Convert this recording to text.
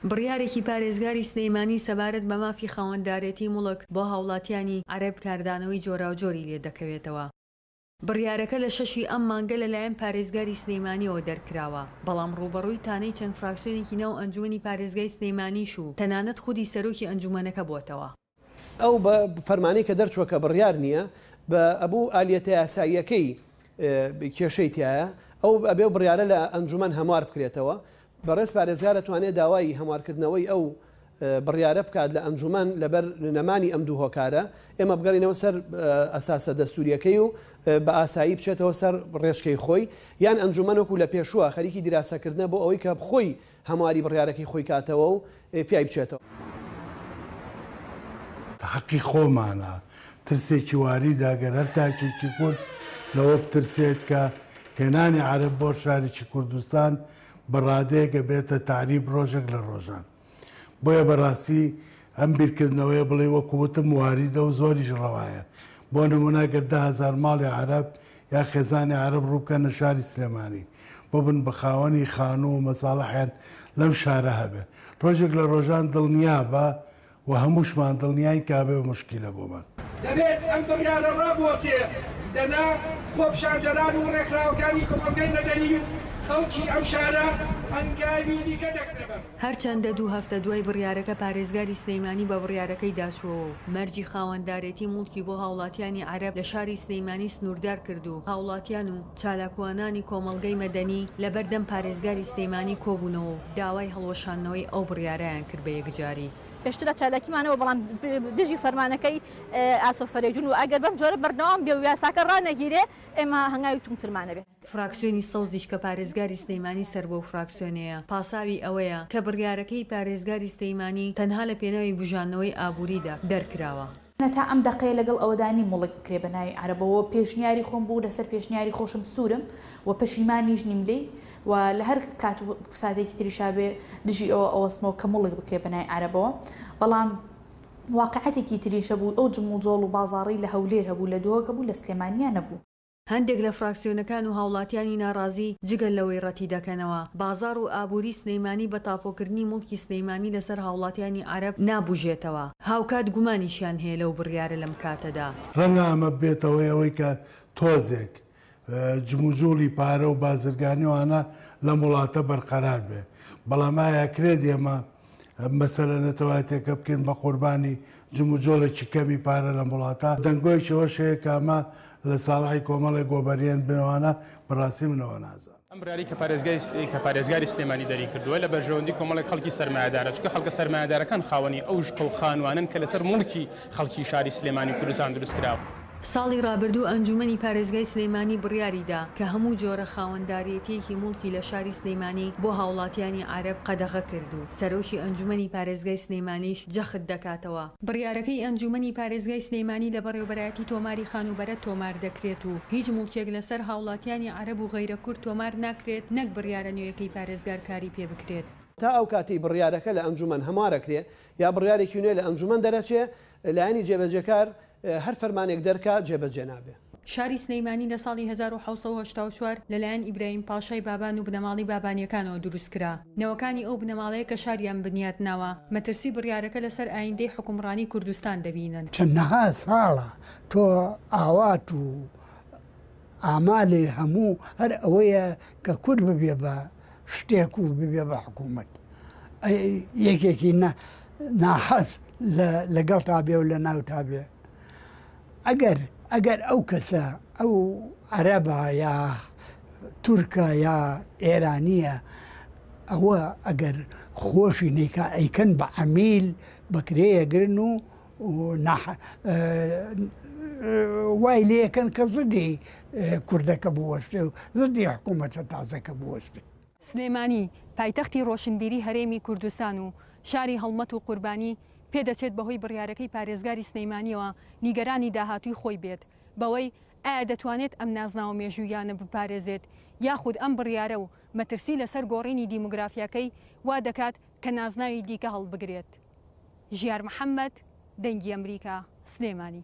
بڕیارێکی پارێزگاری سلەیمانی سەبارەت بە مافی خاوەندارێتی موڵک بۆ هاوڵاتیانی عەرەب کاردانەوەی جۆراوجۆری لێ دەکەوێتەوە. بڕیارەکە لە 6 ئەم مانگە لەلایەن پارێزگاری سلەیمانیەوە دەرکراوە، بەڵام ڕوبەڕووی تانەی چەند فراکسیۆنێکی ناو ئەنجومەنی پارێزگای سلەیمانیش و تەنانەت خودی سەرۆکی ئەنجومەنەکە بووەتەوە. ئەو بە فەرمانەی کە دەرچووە بڕیار نییە بە ئەبوو ئالیەتە یاساییەکەی کێشەی تایە ئەو ئەبێ بڕیارە لە ئەنجومەن هەموار بکرێتەوە. بەڕێز پارێزگار دەتوانێت داوای هەموارکردنەوەی ئەو بڕیارە بکات لە ئەنجومەن لەبەر نەمانی ئەم دوو هۆکارە. ئێمە بگەڕینەوە سەر ئەساسە دەستوریەکەی و بە ئاسایی بچێتەوە سەر ڕێژکەی خۆی، یان ئەنجومەنێکو لە پێشووە خەریکی دیراسەکردنە بۆ ئەوەی کە خۆی هەمواری بڕیارەکەی خۆی کاتەوە و پیای بچێتەوە. حەقی خۆمانە ترسێکی واری داگەر هەر تاکێکی کورد لەوە بترسێت کە هێنانی عەرەب بۆ شارێکی کوردستان بەڕادەیەکە بێتە تعریب ڕۆژێک لە ڕۆژان. بۆیە بەڕاستی ئەم بیرکردنەوەی بڵێ وەکووتم واریدە و زۆریش ڕەوایە. بۆ نمونەگە 10,000 ماڵی عەرەب یا خێزانی عەرەب ڕووبکەنە شاری سلێمانی بۆ بن بە خاوەنی خانوو و مەساڵحیان لەم شارە هەبێ. ڕۆژێک لە ڕۆژان دڵنیا بە و هەمووشمان دڵنیای کابێ مشکیلە بۆمان. دەبێت ئەم بڕیارە ڕابوەسێ دەنا خۆپشاندەران و ڕێکخراوەکانی کۆمەلگەی مەدەنی و خەڵکی ئەم شارە هەنگاوی دیکە دەکرێبن. هەرچەندە 2 هەفتە دوای بڕیارەکە پارێزگاری سلەیمانی بە بڕیارەکەی داچووە و مەرجی خاوەندارێتی موڵکی بۆ هاوڵاتیانی عەرەب لە شاری سلەیمانی سنووردار کرد و هاوڵاتیان و چالاکوانانی کۆمەڵگەی مەدەنی لەبەردەم پارێزگاری سلەیمانی کۆبوونەوە داوای هەڵوەشاندنەوەی ئەو بڕیارەیان کرد بە یەکجاری. پێشترە چالاکیمانەوە بەڵام دژی فەرمانەکەی ئاسۆفەرێجون و ئەگەر بەم جۆرە بەردەوام بێ و یاساکە ڕانەگیرێ ئێمە هەنگاوی تومترمانە بێت. فراکسیۆنی سەوزیش کە پارێزگاری سلەیمانی سەر بۆ فراکسیۆنەیە پاساوی ئەوەیە کە بڕیارەکەی پارێزگاری سلەیمانی تەنها لە پێناوی بژانەوەی ئابووریدا دەرکراوە. تا ئەم دقەیە لەگەڵ ئەوەدانی موڵک بکرێ بە ناوی عەرەبەوە پێشنیاری خۆم بوو لەسەر پێشنیاری خۆشم سوورم و پەشیمانیش نیم لێ و لە هەر کات سادێکی تریشا بێ دژی ئەوەسمەوە کە موڵک بکرێ بە ناوی عەرەبەوە. بەڵام واقعەتێکی تریشە بوو ئەو جم و جۆڵ و بازاڕی لە هەولێر هەبوو لە دووەکە بوو لە سلێمانیان نەبوو. هەندێک لە فراکسیۆنەکان و هاوڵاتیانی ناڕازی جگەل لەوەی ڕەتی دەکەنەوە بازار و ئابووری سلەیمانی بە تاپۆکردنی موڵکی سلەیمانی لەسەر هاوڵاتیانی عەرەب نابوژێتەوە. هاوکات گومانیشیان هەیە لەو بڕیارە لەم کاتەدا. ڕەنگە ئەمە بێتەوەی ئەوەی کە تۆزێک جموجوڵی پارە و بازرگانیوانە لە وڵاتە بەرقەرار بێ. بەڵام ئایا ئێمە مەسەلە نەتەواتێکە بکەین بە قوربانی جموجۆڵێکی کەمی پارە لە وڵاتە دەنگۆیشەوە شەیە کە ئەمە لە ساڵحی کۆمەڵێک گۆبەریان بنەوەوانە بەڕاستی منەوە نازان. ئەم بڕیاری کە پارێزگاری سلێمانی دەری کردووە لە بەرژەوەندی کۆمەڵێک خەڵکی سەرمایه‌دارە، چونکە خەڵکە سەرمایه‌دارەکان خاوەنی ئەو ژقل خانوانن کە لەسەر موڵکی خەڵکی شاری سلێمانی کوردستان دروست کراوە. ساڵی ڕابردوو ئەنجومەنی پارێزگای سلەیمانی بڕیاریدا کە هەموو جۆرە خاوەنداریەتێکی موڵکی لە شاری سلەیمانی بۆ هاوڵاتیانی عەرەب قەدەغە کرد و سەرۆکی ئەنجومەنی پارێزگای سلەیمانیش جەخت دەکاتەوە. بڕیارەکەی ئەنجومەنی پارێزگای سلەیمانی لە بەڕێوەبەرایەتی تۆماری خانوبەرە تۆمار دەکرێت و هیچ موڵکێک لەسەر هاوڵاتیانی عەرەب و غەیرە کورد تۆمار ناکرێت نەک بڕیارە نوێیەکەی پارێزگار کاری پێ بکرێت. تا ئەو کاتی بڕیارەکە لە ئەنجومەن هەموارەکرێ یا بڕیارێکی نوێ لە ئەنجومەن دەرەچێ لایەنی جێبەجێکار هەر فەرمانێک دەرکات جێبەجێ نابێ. شاری سلەیمانی لە ساڵی 1984 لەلایەن ئیبراهیم پاشای بابان و بنەماڵی بابانیەکانەوە دروستکرا. نەوەکانی ئەو بنەماڵەیە کە شاریان بنیات ناوە مەترسی بڕیارەکە لەسەر ئایندەی حکومڕانی کوردستان دەبینن. چەندەها ساڵە تۆ ئاوات و ئامالی هەموو هەر ئەوەیە کە کورد ببێ بە شتێک و ببێ بە حکوومەت. یەکێکی ناحەز لەگەڵ تا بێ و لە ناو تا بێ. ئەگەر ئەو کەسە ئەو عەرەبە یا تورکە یا ئێرانیە ئەوە ئەگەر خۆشی نیکە ئەیکەن بە عەمیل بەکرێیەگرن و وای لێکەن کە زدی کوردەکە بوەشتێ و زدی حکوومەتە تازەکە بوەشتێ. سلێمانی پایتەختی ڕۆشنبیری هەرێمی کوردستان و شاری هەڵمەت و قوربانی پێدەچێت بەهۆی بڕیارەکەی پارێزگاری سلەیمانیەوە نیگەرانی داهاتووی خۆی بێت بەوەی ئایا دەتوانێت ئەم نازناوە مێژوویانە بپارێزێت یاخود ئەم بڕیارە و مەترسی لەسەر گۆڕینی دیموگرافیەکەی وا دەکات کە نازناوی دیکە هەڵبگرێت. ژیار محەممەد، دەنگی ئەمریکا، سلێمانی.